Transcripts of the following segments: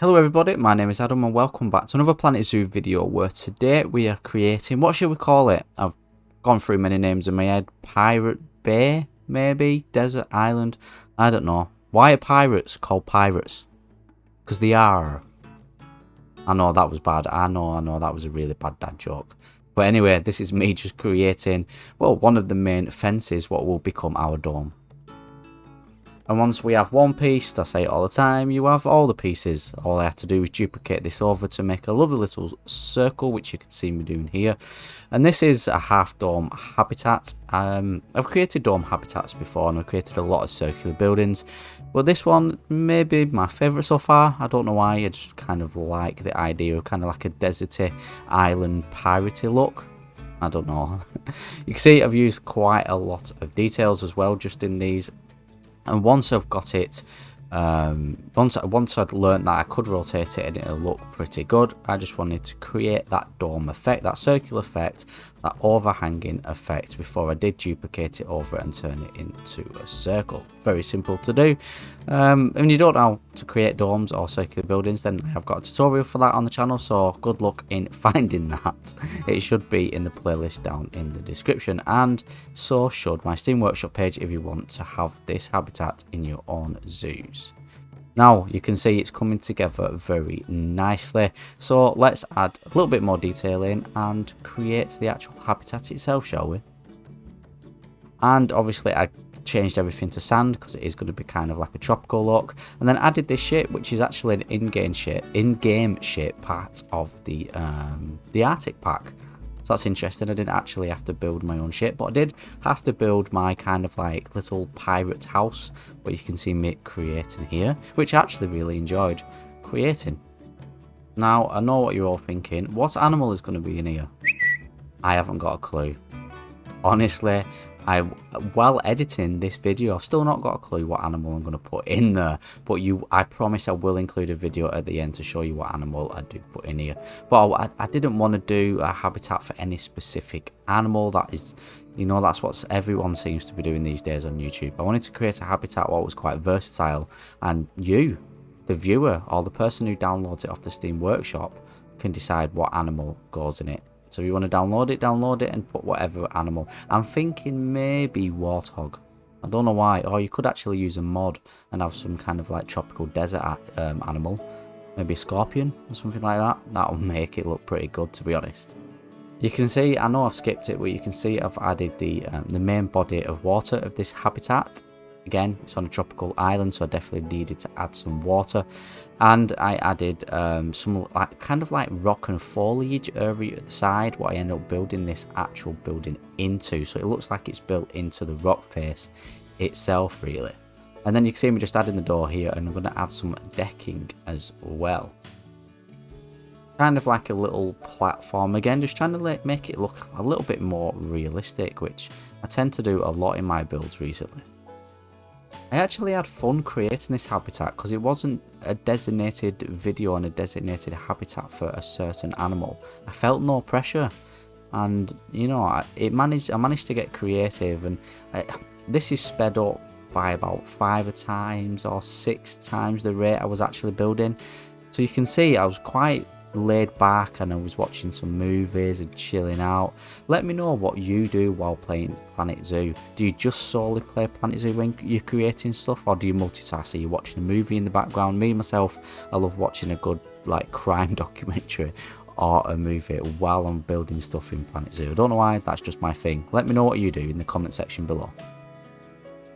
Hello everybody, my name is Adam and welcome back to another Planet Zoo video where today we are creating, what should we call it? I've gone through many names in my head. Pirate Bay, maybe? Desert Island? I don't know. Why are pirates called pirates? Because they are. I know that was bad. I know that was a really bad dad joke. But anyway, this is me just creating, well, one of the main fences, what will become our dome. And once we have one piece, I say it all the time, you have all the pieces. All I have to do is duplicate this over to make a lovely little circle, which you can see me doing here. And this is a half dome habitat. I've created dome habitats before and I've created a lot of circular buildings. But this one may be my favourite so far. I don't know why, I just kind of like the idea of kind of like a deserty island piratey look. I don't know. You can see I've used quite a lot of details as well just in these. And once I've got it, once I'd learned that I could rotate it and it'll look pretty good, I just wanted to create that dome effect, that circular effect, that overhanging effect before I did duplicate it over and turn it into a circle. Very simple to do. And you don't know how to create domes or circular buildings, then I've got a tutorial for that on the channel, so good luck in finding that. It should be in the playlist down in the description, and so should my Steam Workshop page if you want to have this habitat in your own zoos. Now you can see it's coming together very nicely, so let's add a little bit more detail in and create the actual habitat itself, shall we? And obviously I changed everything to sand because it is going to be kind of like a tropical look, and then added this shape which is actually an in-game shape part of the Arctic pack. So that's interesting. I didn't actually have to build my own ship, but I did have to build my kind of like little pirate house, what you can see me creating here, which I actually really enjoyed creating. Now, I know what you're all thinking. What animal is going to be in here? I haven't got a clue. Honestly, while editing this video, I've still not got a clue what animal I'm going to put in there, but I promise I will include a video at the end to show you what animal I do put in here. But I didn't want to do a habitat for any specific animal. That is, you know, that's what everyone seems to be doing these days on YouTube. I wanted to create a habitat what was quite versatile, and you, the viewer, or the person who downloads it off the Steam Workshop, can decide what animal goes in it. So if you want to download it and put whatever animal. I'm thinking maybe warthog. I don't know why. Or you could actually use a mod and have some kind of like tropical desert animal. Maybe a scorpion or something like that. That'll make it look pretty good, to be honest. You can see, I know I've skipped it, but you can see I've added the main body of water of this habitat. Again, it's on a tropical island, so I definitely needed to add some water. And I added some kind of like rock and foliage area at the side, what I end up building this actual building into. So it looks like it's built into the rock face itself, really. And then you can see me just adding the door here, and I'm going to add some decking as well. Kind of like a little platform, again, just trying to make it look a little bit more realistic, which I tend to do a lot in my builds recently. I actually had fun creating this habitat because it wasn't a designated video on a designated habitat for a certain animal. I felt no pressure, and you know, I managed to get creative, and this is sped up by about 5 times or 6 times the rate I was actually building. So you can see I was quite laid back and I was watching some movies and chilling out. Let me know what you do while playing Planet Zoo. Do you just solely play Planet Zoo when you're creating stuff, or do you multitask? Are you watching a movie in the background? Me myself, I love watching a good like crime documentary or a movie while I'm building stuff in Planet Zoo. I don't know why, that's just my thing. Let me know what you do in the comment section below.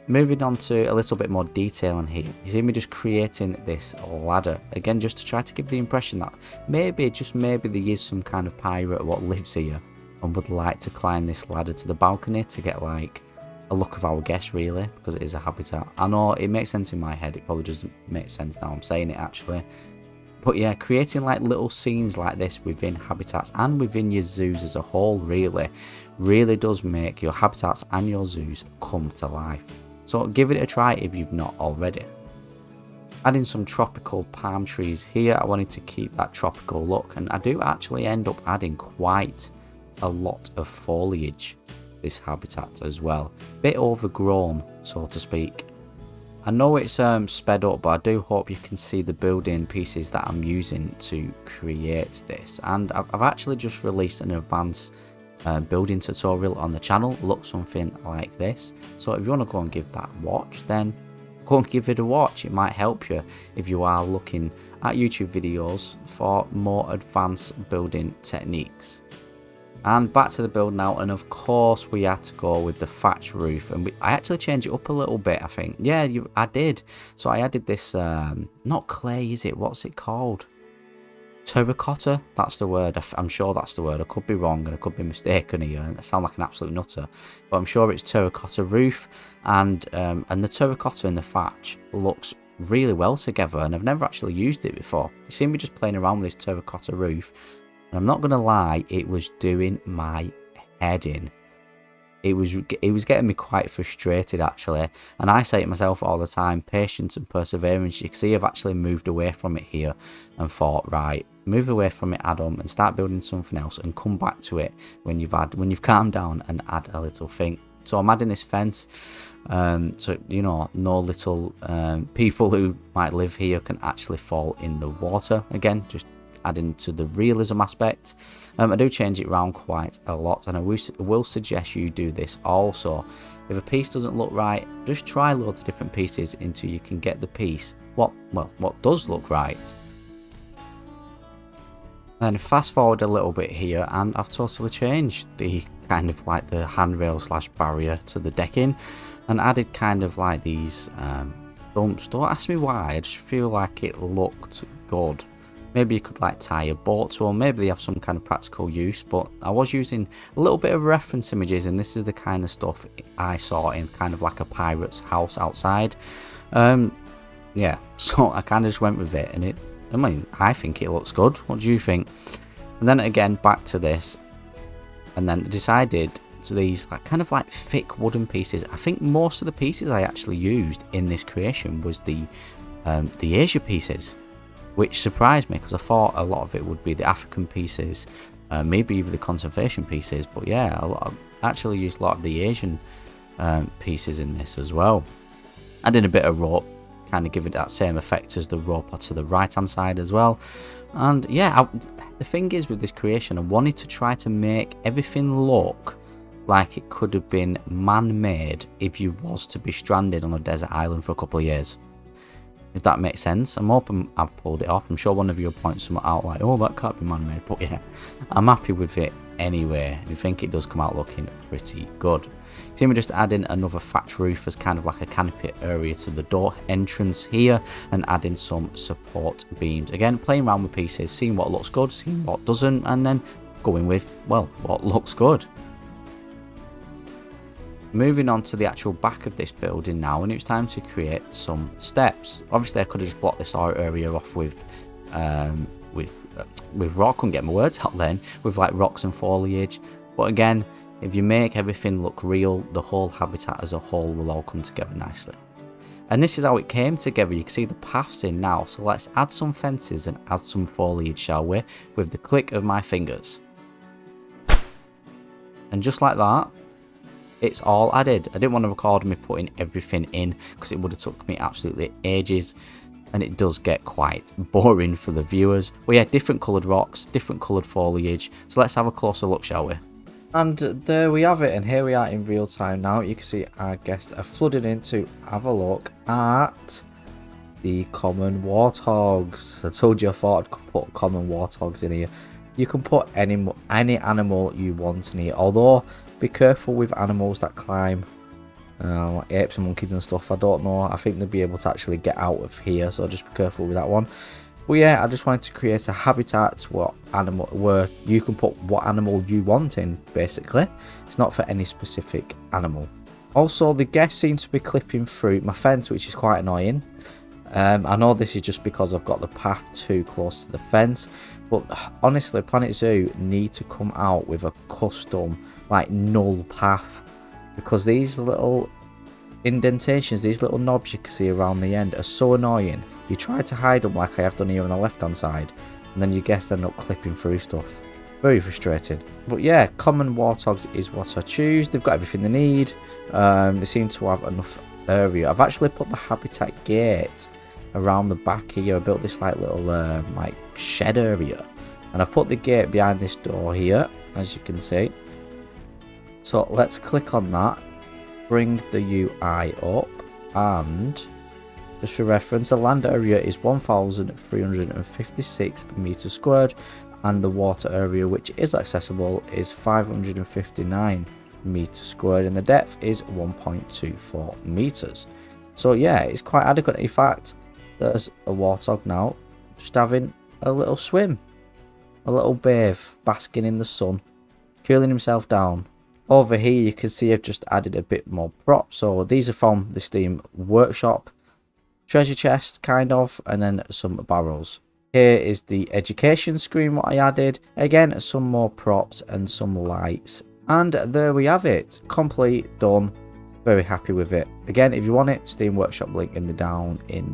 Moving on to a little bit more detail in here, you see me just creating this ladder, again just to try to give the impression that maybe, just maybe, there is some kind of pirate what lives here and would like to climb this ladder to the balcony to get like a look of our guest, really, because it is a habitat. I know it makes sense in my head, it probably doesn't make sense now I'm saying it actually. But yeah, creating like little scenes like this within habitats and within your zoos as a whole really does make your habitats and your zoos come to life. So give it a try if you've not already. Adding some tropical palm trees here, I wanted to keep that tropical look, and I do actually end up adding quite a lot of foliage this habitat as well. Bit overgrown, so to speak. I know it's sped up, but I do hope you can see the building pieces that I'm using to create this. And I've actually just released an advanced building tutorial on the channel. Looks something like this. So if you want to go and give that a watch, then go and give it a watch. It might help you if you are looking at YouTube videos for more advanced building techniques. And back to the build now, and of course we had to go with the thatch roof, and I actually changed it up a little bit, I think. Yeah, I did. So I added this, not clay, is it? What's it called? Terracotta? That's the word. I'm sure that's the word. I could be wrong and I could be mistaken here, and I sound like an absolute nutter, but I'm sure it's terracotta roof, and the terracotta and the thatch looks really well together, and I've never actually used it before. You see me just playing around with this terracotta roof, and I'm not gonna lie, it was doing my head in. It was getting me quite frustrated actually, and I say to myself all the time, patience and perseverance. You can see I've actually moved away from it here and thought, right, move away from it, Adam, and start building something else, and come back to it when you've calmed down and add a little thing. So I'm adding this fence, so you know, no little people who might live here can actually fall in the water. Again, just adding to the realism aspect. I do change it around quite a lot, and I will suggest you do this also. If a piece doesn't look right, just try loads of different pieces until you can get the piece what does look right. Then fast forward a little bit here, and I've totally changed the kind of like the handrail slash barrier to the decking, and added kind of like these stumps. Don't ask me why, I just feel like it looked good. Maybe you could like tie a boat to them, maybe they have some kind of practical use, but I was using a little bit of reference images, and this is the kind of stuff I saw in kind of like a pirate's house outside. Yeah, so I kind of just went with it, and I think it looks good. What do you think? And then again, back to this, and then decided to these like kind of like thick wooden pieces. I think most of the pieces I actually used in this creation was the Asia pieces, which surprised me because I thought a lot of it would be the African pieces, maybe even the conservation pieces. But yeah, I actually used a lot of the Asian pieces in this as well. I did a bit of rope, kind of giving it that same effect as the rope to the right hand side as well. And yeah, the thing is with this creation, I wanted to try to make everything look like it could have been man-made if you was to be stranded on a desert island for a couple of years. If that makes sense. I'm hoping I've pulled it off. I'm sure one of you will point something out like, oh, that can't be man-made, but yeah, I'm happy with it anyway. I think it does come out looking pretty good. See me just adding another thatch roof as kind of like a canopy area to the door entrance here, and adding some support beams. Again, playing around with pieces, seeing what looks good, seeing what doesn't, and then going with, well, what looks good. Moving on to the actual back of this building now, and it's time to create some steps. Obviously I could have just blocked this area off with rock, couldn't get my words out then, with like rocks and foliage. But again, if you make everything look real, the whole habitat as a whole will all come together nicely. And this is how it came together. You can see the paths in now, so let's add some fences and add some foliage, shall we, with the click of my fingers. And just like that, it's all added. I didn't want to record me putting everything in because it would have took me absolutely ages, and it does get quite boring for the viewers. We had different coloured rocks, different coloured foliage, so let's have a closer look, shall we? And there we have it, and here we are in real time now. You can see our guests are flooded in to have a look at the common warthogs. I told you I thought I'd put common warthogs in here. You can put any animal you want in here, although be careful with animals that climb, like apes and monkeys and stuff. I don't know, I think they'll be able to actually get out of here, so just be careful with that one. But yeah, I just wanted to create a habitat where you can put what animal you want in, basically. It's not for any specific animal. Also, the guests seem to be clipping through my fence, which is quite annoying. I know this is just because I've got the path too close to the fence, but honestly, Planet Zoo need to come out with a custom, like, null path, because these little indentations, these little knobs you can see around the end are so annoying. You try to hide them like I have done here on the left hand side, and then your guests end up clipping through stuff. Very frustrating. But yeah, common warthogs is what I choose. They've got everything they need. They seem to have enough area. I've actually put the habitat gate around the back here. I built this like little like shed area, and I've put the gate behind this door here, as you can see. So let's click on that, bring the UI up, and just for reference, the land area is 1,356 meters squared, and the water area which is accessible is 559 meters squared, and the depth is 1.24 meters. So yeah, it's quite adequate. In fact, there's a warthog now just having a little swim, a little bathe, basking in the sun, cooling himself down. Over here you can see I've just added a bit more props. So these are from the Steam Workshop, treasure chest kind of, and then some barrels. Here is the education screen what I added. Again, some more props and some lights. And there we have it. Complete, done. Very happy with it. Again, if you want it, Steam Workshop link in the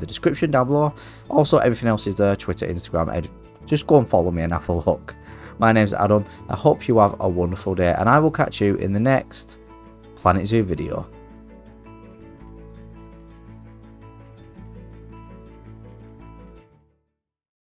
description down below. Also, everything else is there, Twitter, Instagram. Just go and follow me and have a look. My name's Adam. I hope you have a wonderful day, and I will catch you in the next Planet Zoo video.